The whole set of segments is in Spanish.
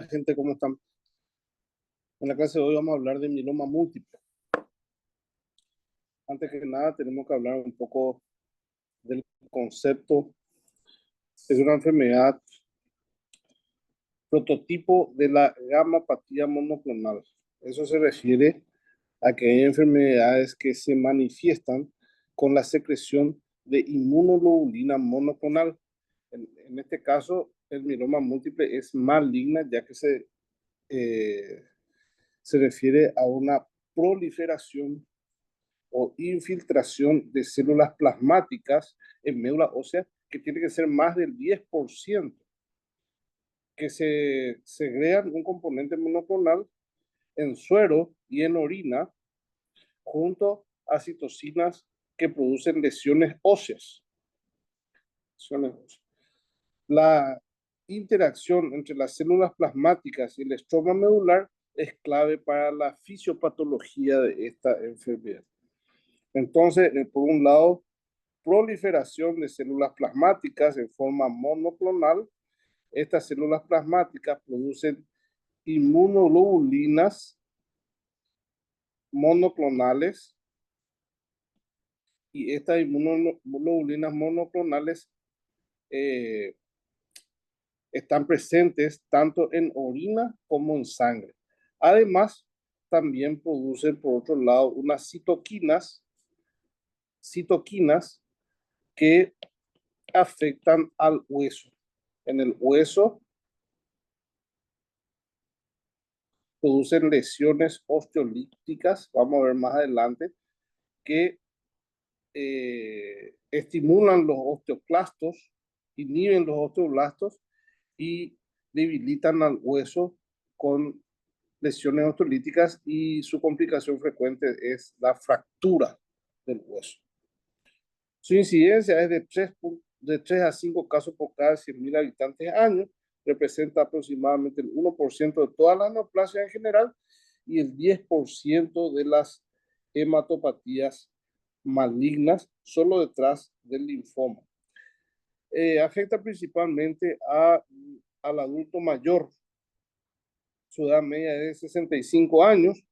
Gente, ¿cómo están? En la clase de hoy vamos a hablar de mieloma múltiple. Antes que nada, tenemos que hablar un poco del concepto. Es una enfermedad prototipo de la gamapatía monoclonal. Eso se refiere a que hay enfermedades que se manifiestan con la secreción de inmunoglobulina monoclonal. En este caso, el mieloma múltiple es maligna, ya que se refiere a una proliferación o infiltración de células plasmáticas en médula ósea, que tiene que ser más del 10%, que se segregan un componente monoclonal en suero y en orina, junto a citocinas que producen lesiones óseas. La interacción entre las células plasmáticas y el estroma medular es clave para la fisiopatología de esta enfermedad. Entonces, por un lado, proliferación de células plasmáticas en forma monoclonal. Estas células plasmáticas producen inmunoglobulinas monoclonales, y estas inmunoglobulinas monoclonales eh, están presentes tanto en orina como en sangre. Además, también producen, por otro lado, unas citoquinas que afectan al hueso. En el hueso producen lesiones osteolíticas, vamos a ver más adelante, que estimulan los osteoclastos, inhiben los osteoblastos y debilitan al hueso con lesiones osteolíticas, y su complicación frecuente es la fractura del hueso. Su incidencia es de 3 a 5 casos por cada 100.000 habitantes año. Representa aproximadamente el 1% de todas las neoplasias en general y el 10% de las hematopatías malignas, solo detrás del linfoma. Afecta principalmente al adulto mayor. Su edad media es de 65 años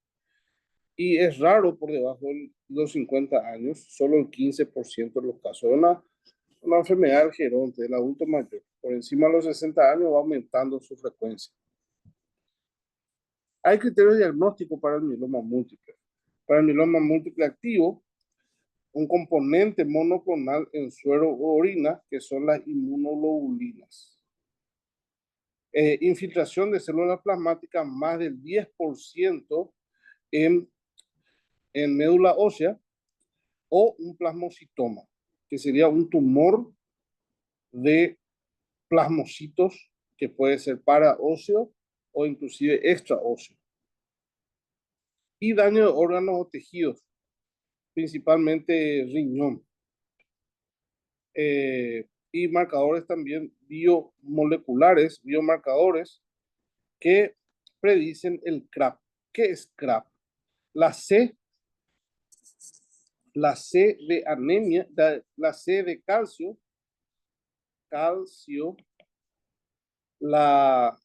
y es raro por debajo de los 50 años, solo el 15% de los casos. Una enfermedad del geronte, del adulto mayor. Por encima de los 60 años va aumentando su frecuencia. Hay criterios diagnósticos para el mieloma múltiple. Para el mieloma múltiple activo, un componente monoclonal en suero o orina, que son las inmunoglobulinas. Infiltración de células plasmáticas más del 10% en médula ósea, o un plasmocitoma, que sería un tumor de plasmocitos que puede ser paraóseo o inclusive extraóseo. Y daño de órganos o tejidos, principalmente riñón. Y marcadores también biomarcadores que predicen el CRAP. ¿Qué es CRAP? La C de anemia, la C de calcio, la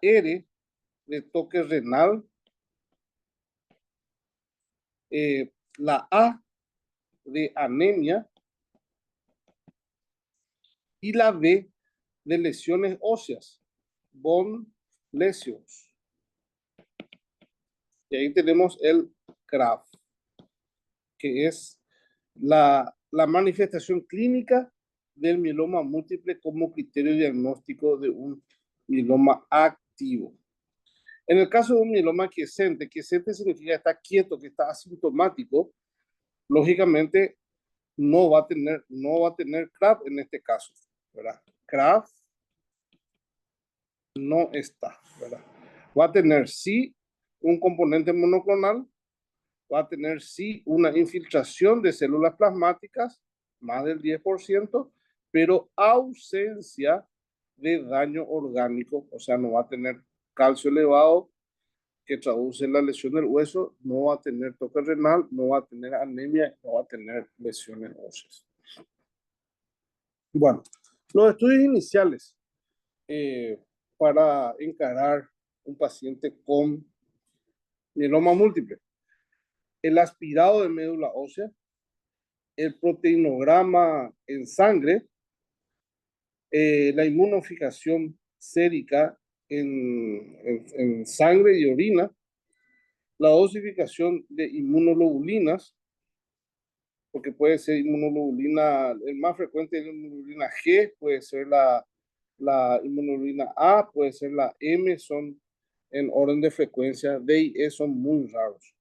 R de toque renal, la A de anemia y la B de lesiones óseas, bone lesions. Y ahí tenemos el CRAF, que es la manifestación clínica del mieloma múltiple como criterio diagnóstico de un mieloma activo. En el caso de un mieloma quiescente significa que está quieto, que está asintomático, lógicamente no va a tener CRAF en este caso, ¿verdad? CRAF no está, ¿verdad? Va a tener sí un componente monoclonal, va a tener sí una infiltración de células plasmáticas, más del 10%, pero ausencia de daño orgánico, o sea, no va a tener calcio elevado, que traduce la lesión del hueso, no va a tener toque renal, no va a tener anemia, no va a tener lesiones óseas. Bueno, los estudios iniciales para encarar un paciente con mieloma múltiple. El aspirado de médula ósea, el proteinograma en sangre, la inmunofijación sérica en sangre y orina, la dosificación de inmunoglobulinas, porque puede ser inmunoglobulina, el más frecuente es la inmunoglobulina G, puede ser la inmunoglobulina A, puede ser la M, son en orden de frecuencia, D y E son muy raros.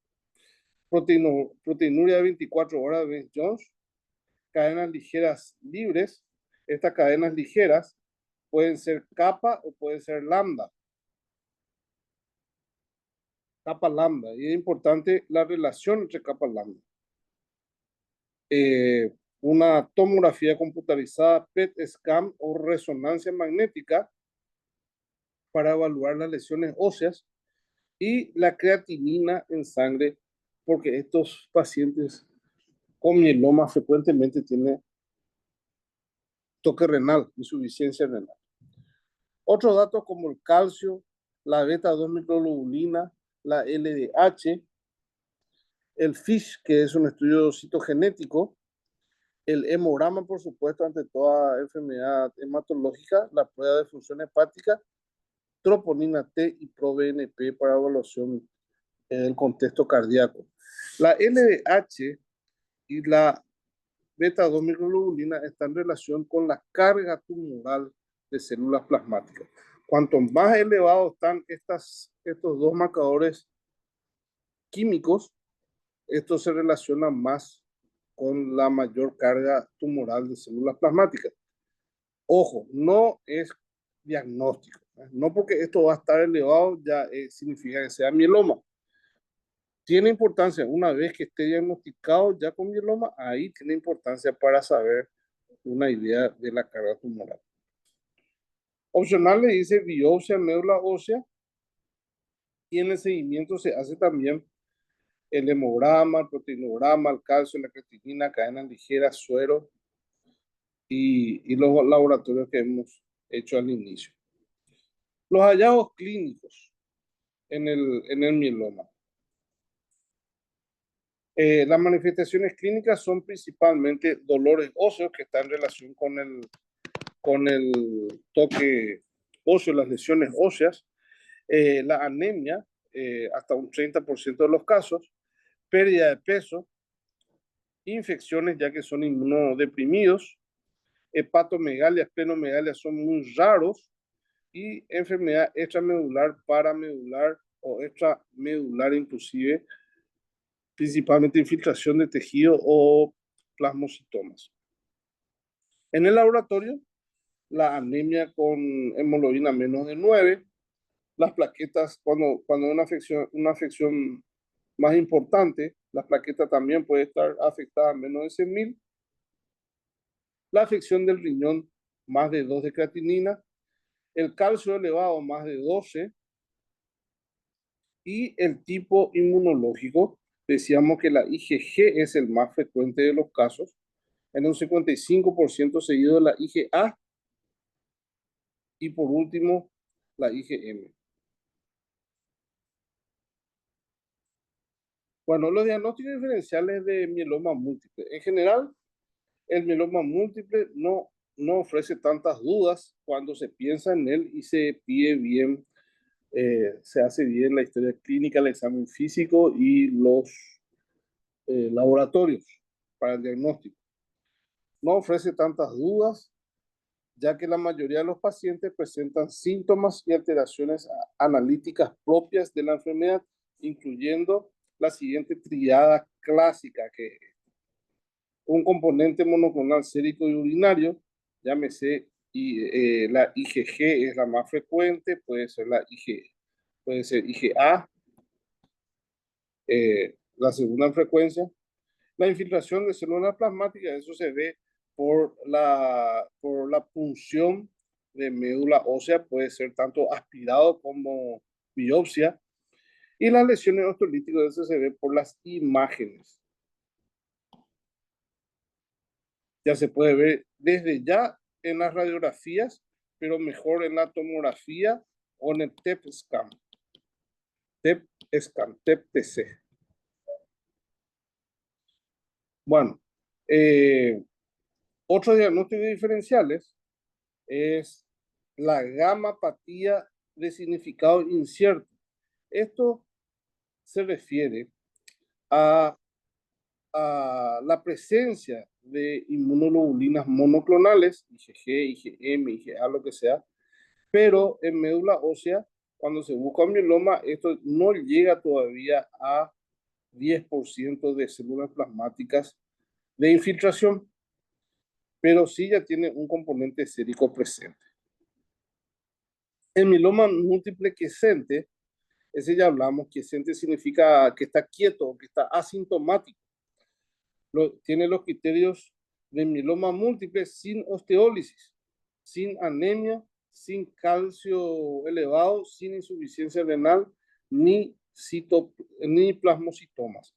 Proteinuria de 24 horas de Bence-Jones, cadenas ligeras libres. Estas cadenas ligeras pueden ser kappa o pueden ser lambda. Kappa lambda. Y es importante la relación entre kappa lambda. Una tomografía computarizada PET scan o resonancia magnética para evaluar las lesiones óseas y la creatinina en sangre, porque estos pacientes con mieloma frecuentemente tienen toque renal, insuficiencia renal. Otros datos como el calcio, la beta-2 microglobulina, la LDH, el FISH, que es un estudio citogenético, el hemograma, por supuesto, ante toda enfermedad hematológica, la prueba de función hepática, troponina T y ProBNP para evaluación en el contexto cardíaco. La LDH y la beta-2 microglobulina están en relación con la carga tumoral de células plasmáticas. Cuanto más elevados están estos dos marcadores químicos, esto se relaciona más con la mayor carga tumoral de células plasmáticas. Ojo, no es diagnóstico. No porque esto va a estar elevado ya significa que sea mieloma. Tiene importancia, una vez que esté diagnosticado ya con mieloma, ahí tiene importancia para saber una idea de la carga tumoral. Opcional le dice biopsia médula ósea y en el seguimiento se hace también el hemograma, el proteinograma, el calcio, la creatinina, cadenas ligeras, suero y los laboratorios que hemos hecho al inicio. Los hallazgos clínicos en el mieloma. Las manifestaciones clínicas son principalmente dolores óseos que están en relación con el toque óseo, las lesiones óseas, la anemia, hasta un 30% de los casos, pérdida de peso, infecciones ya que son inmunodeprimidos, hepatomegalia, esplenomegalia son muy raros y enfermedad extramedular, paramedular o extramedular inclusive, principalmente infiltración de tejido o plasmocitomas. En el laboratorio, la anemia con hemoglobina menos de 9, las plaquetas, cuando una afección más importante, las plaquetas también puede estar afectada a menos de 100.000, la afección del riñón más de 2 de creatinina, el calcio elevado más de 12 y el tipo inmunológico. Decíamos que la IgG es el más frecuente de los casos, en un 55% seguido de la IgA y por último la IgM. Bueno, los diagnósticos diferenciales de mieloma múltiple. En general, el mieloma múltiple no ofrece tantas dudas cuando se piensa en él y se pide bien, se hace bien la historia clínica, el examen físico y los laboratorios para el diagnóstico. No ofrece tantas dudas, ya que la mayoría de los pacientes presentan síntomas y alteraciones analíticas propias de la enfermedad, incluyendo la siguiente triada clásica, que es un componente monoclonal sérico y urinario, llámese, y la IgG es la más frecuente, puede ser la puede ser IgA, la segunda en frecuencia. La infiltración de células plasmáticas, eso se ve por la punción de médula ósea, puede ser tanto aspirado como biopsia. Y las lesiones osteolíticas, eso se ve por las imágenes. Ya se puede ver desde ya en las radiografías pero mejor en la tomografía o en el TEP scan. TEP scan, TEP-TC. Bueno, otros diagnósticos diferenciales es la gamapatía de significado incierto. Esto se refiere a la presencia de inmunoglobulinas monoclonales, IgG, IgM, IgA, lo que sea, pero en médula ósea, cuando se busca un mieloma, esto no llega todavía a 10% de células plasmáticas de infiltración, pero sí ya tiene un componente sérico presente. El mieloma múltiple quiescente, ese ya hablamos, quiescente significa que está quieto, que está asintomático. Tiene los criterios de mieloma múltiple sin osteólisis, sin anemia, sin calcio elevado, sin insuficiencia renal, ni plasmocitomas.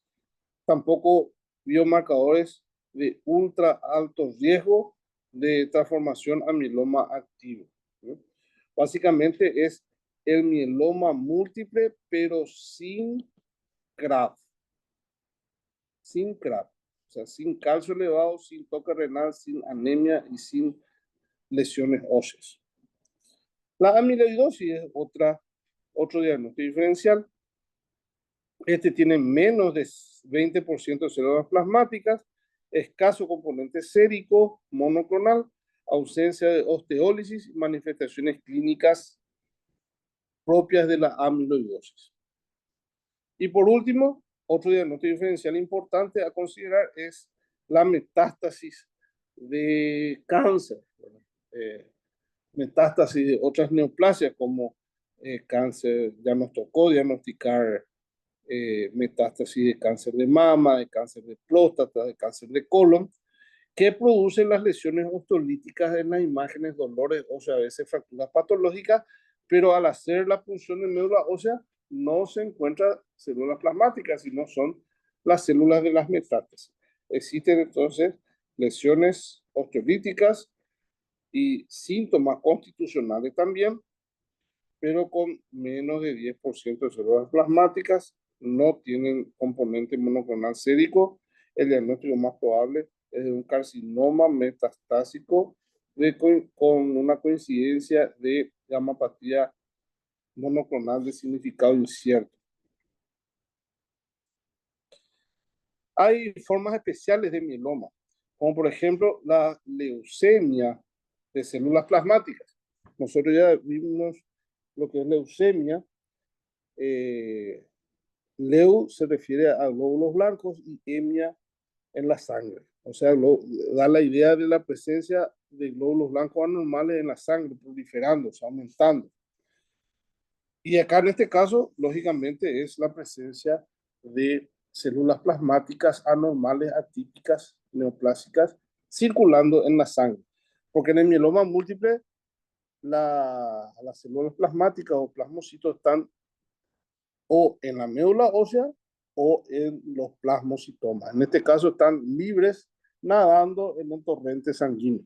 Tampoco biomarcadores de ultra alto riesgo de transformación a mieloma activo, ¿no? Básicamente es el mieloma múltiple, pero sin CRAF. Sin CRAF. O sea, sin calcio elevado, sin toque renal, sin anemia y sin lesiones óseas. La amiloidosis es otro diagnóstico diferencial. Este tiene menos de 20% de células plasmáticas, escaso componente sérico, monoclonal, ausencia de osteólisis, manifestaciones clínicas propias de la amiloidosis. Y por último, otro diagnóstico diferencial importante a considerar es la metástasis de cáncer, metástasis de otras neoplasias como cáncer. Ya nos tocó diagnosticar metástasis de cáncer de mama, de cáncer de próstata, de cáncer de colon, que producen las lesiones osteolíticas en las imágenes, dolores, o sea, a veces fracturas patológicas, pero al hacer la punción de médula ósea no se encuentran células plasmáticas, sino son las células de las metástasis. Existen entonces lesiones osteolíticas y síntomas constitucionales también, pero con menos de 10% de células plasmáticas, no tienen componente monoclonal sérico. El diagnóstico más probable es de un carcinoma metastásico con una coincidencia de gamapatía monoclonal de significado incierto. Hay formas especiales de mieloma, como por ejemplo la leucemia de células plasmáticas. Nosotros ya vimos lo que es leucemia. Leu se refiere a glóbulos blancos y hemia en la sangre. O sea, da la idea de la presencia de glóbulos blancos anormales en la sangre, proliferándose, aumentando. Y acá en este caso, lógicamente, es la presencia de células plasmáticas anormales, atípicas, neoplásicas, circulando en la sangre. Porque en el mieloma múltiple, las células plasmáticas o plasmocitos están o en la médula ósea o en los plasmocitomas. En este caso están libres nadando en el torrente sanguíneo.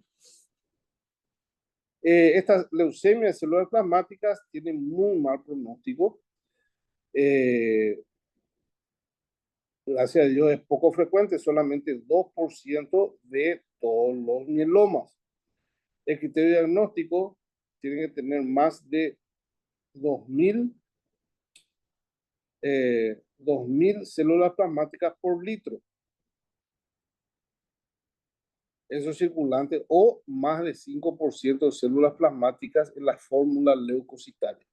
Estas leucemias de células plasmáticas tienen muy mal pronóstico. Gracias a Dios es poco frecuente, solamente 2% de todos los mielomas. El criterio diagnóstico tiene que tener más de 2000 células plasmáticas por litro. Eso circulante o más de 5% de células plasmáticas en la fórmula leucocitaria.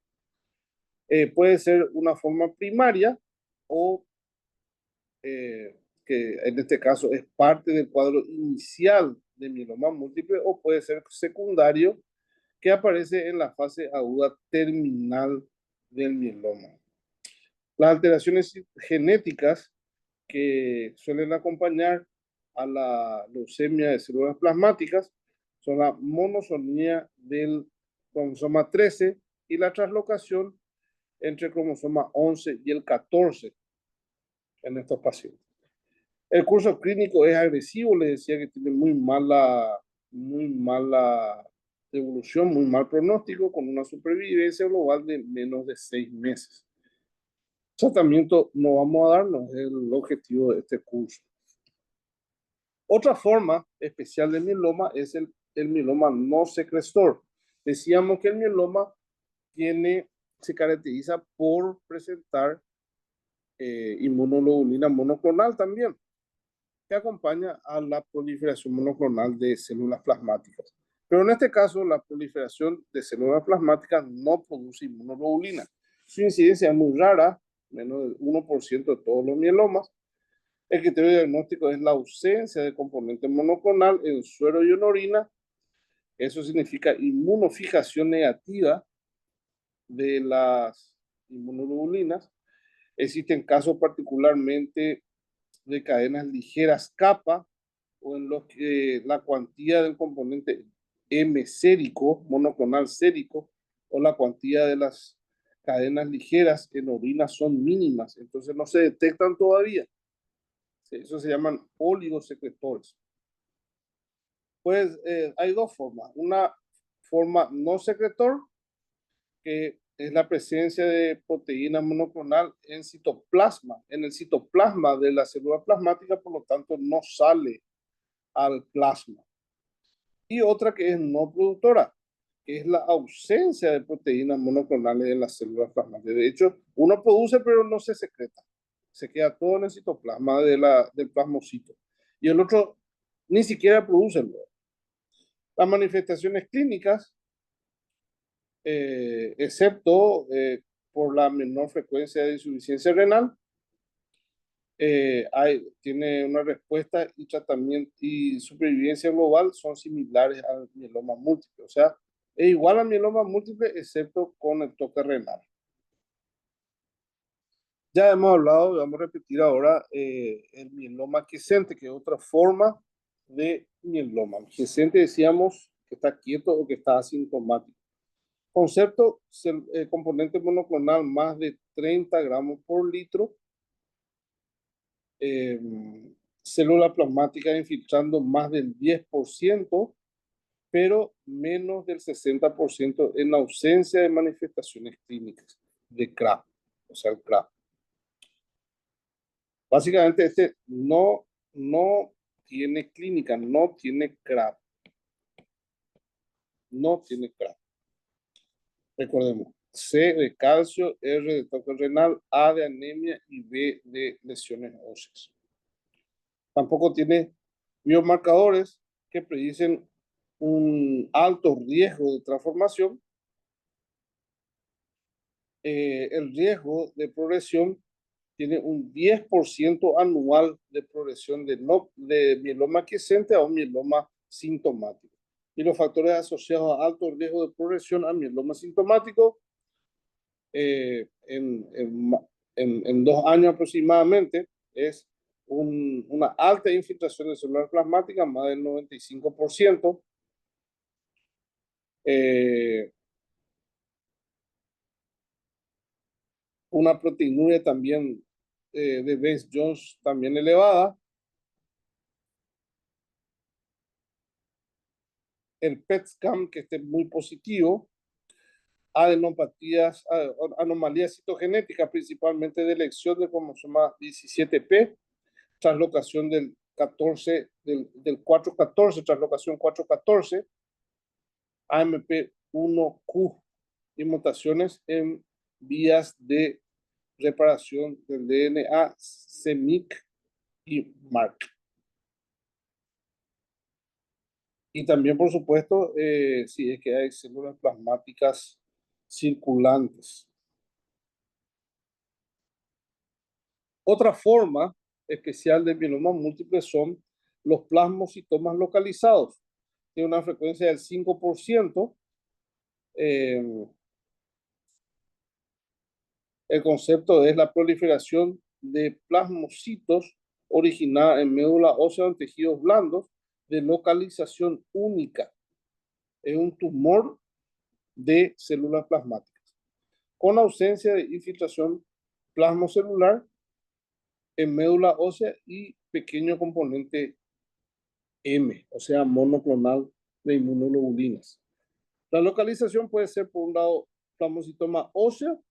Puede ser una forma primaria o que en este caso es parte del cuadro inicial de mieloma múltiple, o puede ser secundario que aparece en la fase aguda terminal del mieloma. Las alteraciones genéticas que suelen acompañar a la leucemia de células plasmáticas son la monosomía del cromosoma 13 y la translocación entre el cromosoma 11 y el 14 en estos pacientes. El curso clínico es agresivo, les decía que tiene muy mala evolución, muy mal pronóstico, con una supervivencia global de menos de 6 meses. Tratamiento no vamos a darnos, es el objetivo de este curso. Otra forma especial del mieloma es el mieloma no secretor. Decíamos que el mieloma se caracteriza por presentar inmunoglobulina monoclonal también, que acompaña a la proliferación monoclonal de células plasmáticas. Pero en este caso, la proliferación de células plasmáticas no produce inmunoglobulina. Su incidencia es muy rara, menos del 1% de todos los mielomas. El criterio diagnóstico es la ausencia de componente monoclonal en suero y en orina. Eso significa inmunofijación negativa de las inmunoglobulinas. Existen casos particularmente de cadenas ligeras kappa o en los que la cuantía del componente M sérico, monoclonal sérico, o la cuantía de las cadenas ligeras en orina son mínimas, entonces no se detectan todavía. Eso se llaman oligosecretores. Pues hay dos formas. Una forma no secretor, que es la presencia de proteína monoclonal en citoplasma, en el citoplasma de la célula plasmática, por lo tanto no sale al plasma. Y otra que es no productora, que es la ausencia de proteínas monoclonales en las células plasmáticas. De hecho, uno produce pero no se secreta, se queda todo en el citoplasma del plasmocito. Y el otro ni siquiera produce. Las manifestaciones clínicas, excepto por la menor frecuencia de insuficiencia renal, tiene una respuesta y tratamiento y supervivencia global son similares al mieloma múltiple. O sea, es igual al mieloma múltiple, excepto con el toque renal. Ya hemos hablado, vamos a repetir ahora el mieloma quiescente, que es otra forma de mieloma. Quiescente decíamos que está quieto o que está asintomático. Concepto, componente monoclonal más de 30 gramos por litro. Eh, célula plasmática infiltrando más del 10%, pero menos del 60% en ausencia de manifestaciones clínicas de CRAP, o sea, el CRAP. Básicamente este no tiene clínica, no tiene CRAP. No tiene CRAP. Recordemos, C de calcio, R de toque renal, A de anemia y B de lesiones óseas. Tampoco tiene biomarcadores que predicen un alto riesgo de transformación. El riesgo de progresión tiene un 10% anual de progresión de mieloma quiescente a un mieloma sintomático. Y los factores asociados a alto riesgo de progresión a mieloma sintomático en 2 años aproximadamente es una alta infiltración de células plasmáticas, más del 95%. Una proteinuria también de Best-Jones también elevada. El PET scan que esté muy positivo. Adenopatías, anomalías citogenéticas, principalmente de elección de cromosoma 17P, translocación del 414, translocación 414, AMP1Q y mutaciones en vías de reparación del DNA, CEMIC y MARC. Y también, por supuesto, si es que hay células plasmáticas circulantes. Otra forma especial de mieloma múltiple son los plasmocitomas localizados. Tiene una frecuencia del 5%. El concepto es la proliferación de plasmocitos originada en médula ósea o en tejidos blandos de localización única. Es un tumor de células plasmáticas, con ausencia de infiltración plasmocelular en médula ósea y pequeño componente M, o sea, monoclonal de inmunoglobulinas. La localización puede ser, por un lado, plasmocitoma óseo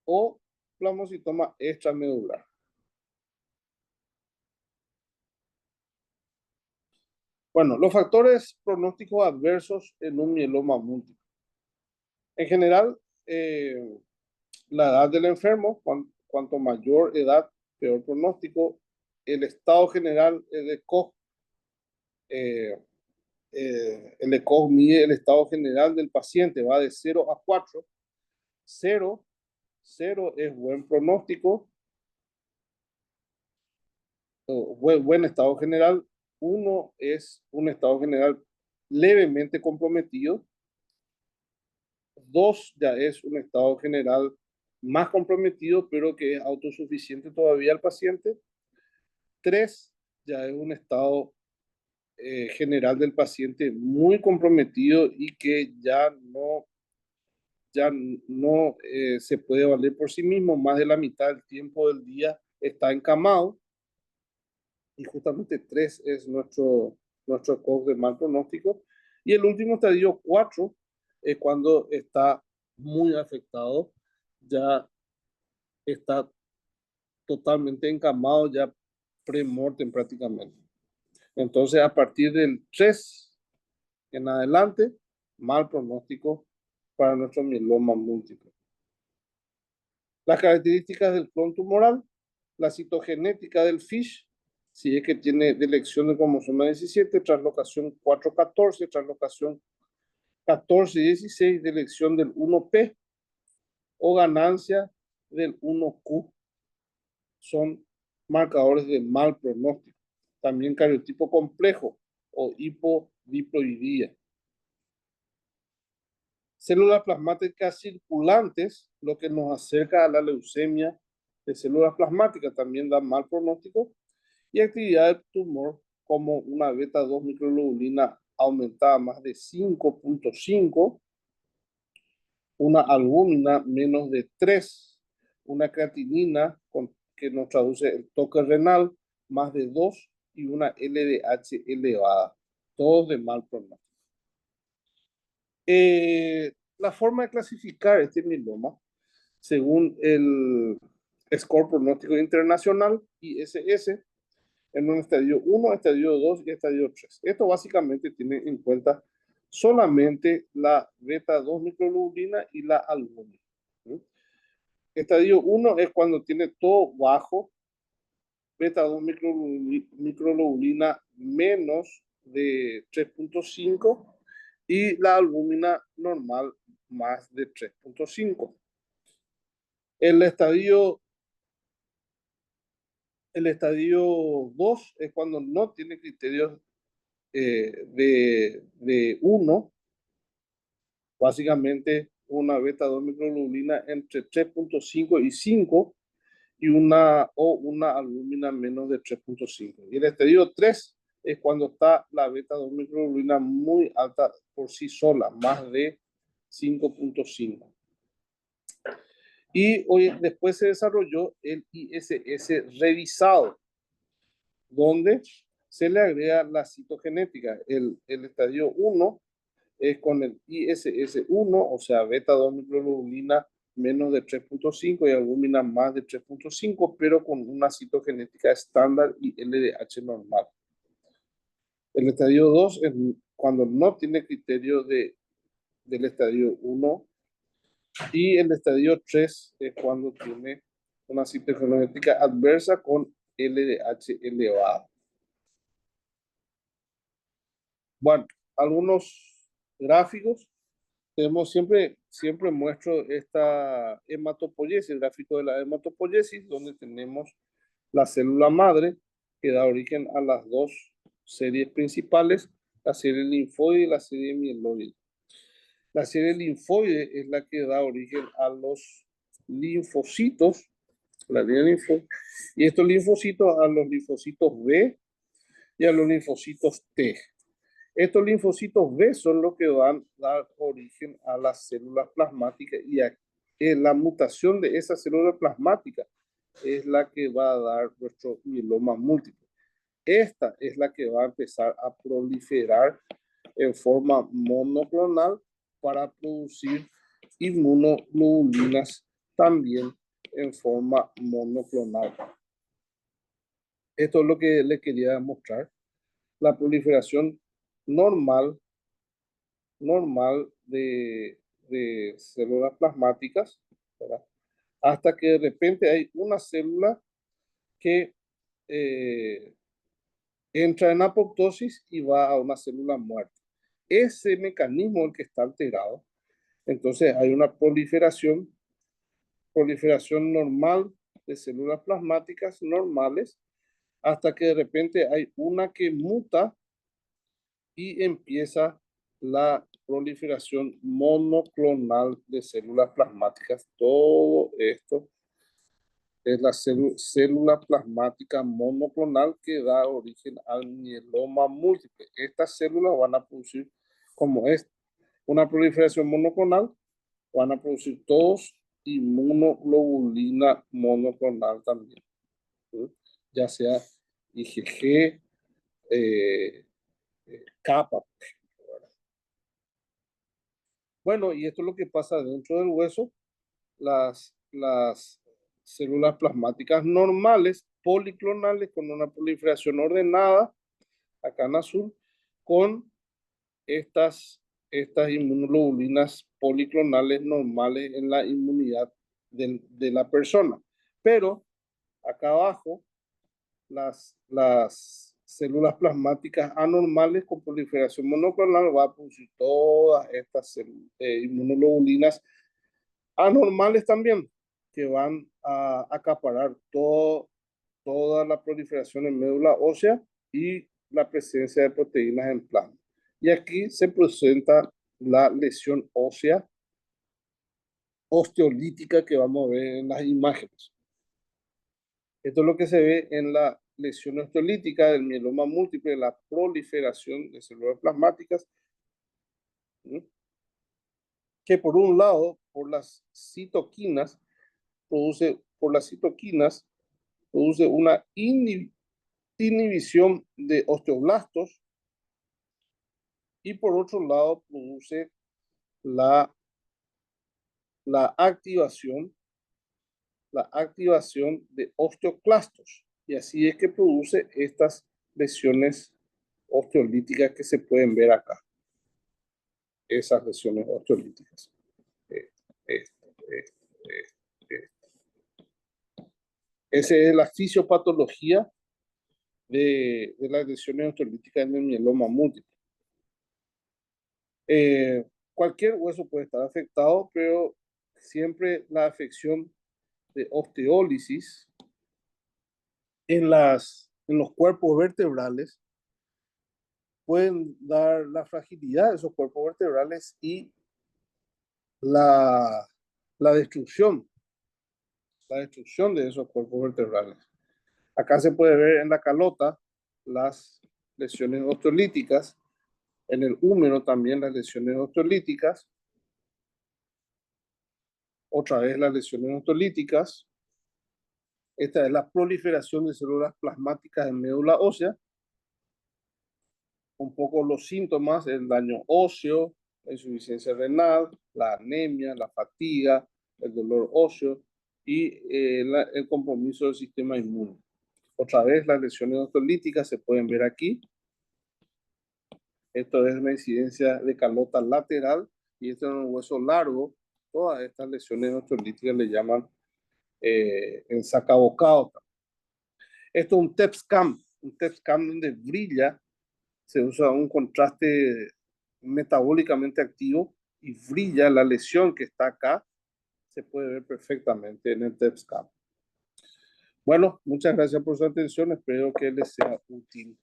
o plasmocitoma extramedular. Bueno, los factores pronósticos adversos en un mieloma múltiple. En general, la edad del enfermo, cuanto mayor edad, peor pronóstico. El estado general, el ECOG, el ECOG mide el estado general del paciente, va de 0 a 4. 0, 0 es buen pronóstico, buen estado general. 1 es un estado general levemente comprometido. 2 ya es un estado general más comprometido, pero que es autosuficiente todavía al paciente. 3 ya es un estado general del paciente muy comprometido y que ya no se puede valer por sí mismo. Más de la mitad del tiempo del día está encamado. Y justamente 3 es nuestro COG de mal pronóstico. Y el último estadio 4 es cuando está muy afectado, ya está totalmente encamado, ya premortem prácticamente. Entonces, a partir del 3 en adelante, mal pronóstico para nuestro mieloma múltiple. Las características del clon tumoral, la citogenética del FISH, si es que tiene delección de cromosoma 17, translocación 414, translocación 1416, delección del 1P o ganancia del 1Q, son marcadores de mal pronóstico. También cariotipo complejo o hipodiploidía. Células plasmáticas circulantes, lo que nos acerca a la leucemia de células plasmáticas, también da mal pronóstico. Y actividad del tumor, como una beta 2 microglobulina aumentada más de 5.5, una albúmina menos de 3, una creatinina que nos traduce el toque renal más de 2 y una LDH elevada, todos de mal pronóstico. La forma de clasificar este mieloma, según el Score Pronóstico Internacional, ISS, en un estadio 1, estadio 2 y estadio 3. Esto básicamente tiene en cuenta solamente la beta 2 microglobulina y la albúmina. Estadio 1 es cuando tiene todo bajo, beta 2 microglobulina menos de 3.5 y la albúmina normal más de 3.5. El estadio 2 es cuando no tiene criterios de 1, básicamente una beta 2 microglobulina entre 3.5 y 5 y una albúmina menos de 3.5. Y el estadio 3 es cuando está la beta 2 microglobulina muy alta por sí sola, más de 5.5. Y hoy, después se desarrolló el ISS revisado, donde se le agrega la citogenética. El estadio 1 es con el ISS1, o sea, beta 2 microglobulina menos de 3.5 y albúmina más de 3.5, pero con una citogenética estándar y LDH normal. El estadio 2 es cuando no tiene criterio del estadio 1 y el estadio 3 es cuando tiene una citogenética adversa con LDH elevado. Bueno, algunos gráficos. Tenemos siempre muestro esta hematopoiesis, el gráfico de la hematopoiesis, donde tenemos la célula madre que da origen a las dos series principales, la serie linfoide y la serie mieloide. La serie linfoide es la que da origen a los linfocitos, la línea linfoide, y estos linfocitos a los linfocitos B y a los linfocitos T. Estos linfocitos B son los que van a dar origen a las células plasmáticas y la mutación de esa célula plasmática es la que va a dar nuestro mieloma múltiple. Esta es la que va a empezar a proliferar en forma monoclonal para producir inmunoglobulinas también en forma monoclonal. Esto es lo que le quería mostrar. La proliferación normal de células plasmáticas, ¿verdad? Hasta que de repente hay una célula que entra en apoptosis y va a una célula muerta. Ese mecanismo el que está alterado. Entonces hay una proliferación normal de células plasmáticas normales hasta que de repente hay una que muta y empieza la proliferación monoclonal de células plasmáticas. Todo esto es la célula plasmática monoclonal que da origen al mieloma múltiple. Estas células van a producir, como es una proliferación monoclonal, van a producir todos inmunoglobulina monoclonal también, ¿sí? Ya sea IgG, kappa. Bueno, y esto es lo que pasa dentro del hueso. Las células plasmáticas normales, policlonales, con una proliferación ordenada, acá en azul, con estas inmunoglobulinas policlonales normales en la inmunidad de la persona. Pero acá abajo, las células plasmáticas anormales con proliferación monoclonal va a producir todas estas inmunoglobulinas anormales también, que van a acaparar toda la proliferación en médula ósea y la presencia de proteínas en plasma. Y aquí se presenta la lesión ósea osteolítica que vamos a ver en las imágenes. Esto es lo que se ve en la lesión osteolítica del mieloma múltiple, la proliferación de células plasmáticas, ¿sí? Que por un lado, por las citoquinas, produce una inhibición de osteoblastos y por otro lado produce la, la activación de osteoclastos. Y así es que produce estas lesiones osteolíticas que se pueden ver acá. Esas lesiones osteolíticas. Esa es la fisiopatología de las lesiones osteolíticas en el mieloma múltiple. Cualquier hueso puede estar afectado, pero siempre la afección de osteólisis en los cuerpos vertebrales pueden dar la fragilidad de esos cuerpos vertebrales y la, la destrucción de esos cuerpos vertebrales. Acá se puede ver en la calota las lesiones osteolíticas, en el húmero también las lesiones osteolíticas, otra vez las lesiones osteolíticas. Esta es la proliferación de células plasmáticas en médula ósea. Un poco los síntomas: el daño óseo, la insuficiencia renal, la anemia, la fatiga, el dolor óseo y el compromiso del sistema inmune. Otra vez las lesiones osteolíticas se pueden ver aquí. Esto es una incidencia de calota lateral y esto es un hueso largo. Todas estas lesiones osteolíticas le llaman ensacabocado. Esto es un TEP scan donde brilla, se usa un contraste metabólicamente activo y brilla la lesión que está acá, se puede ver perfectamente en el TEP scan. Bueno, muchas gracias por su atención, espero que les sea útil.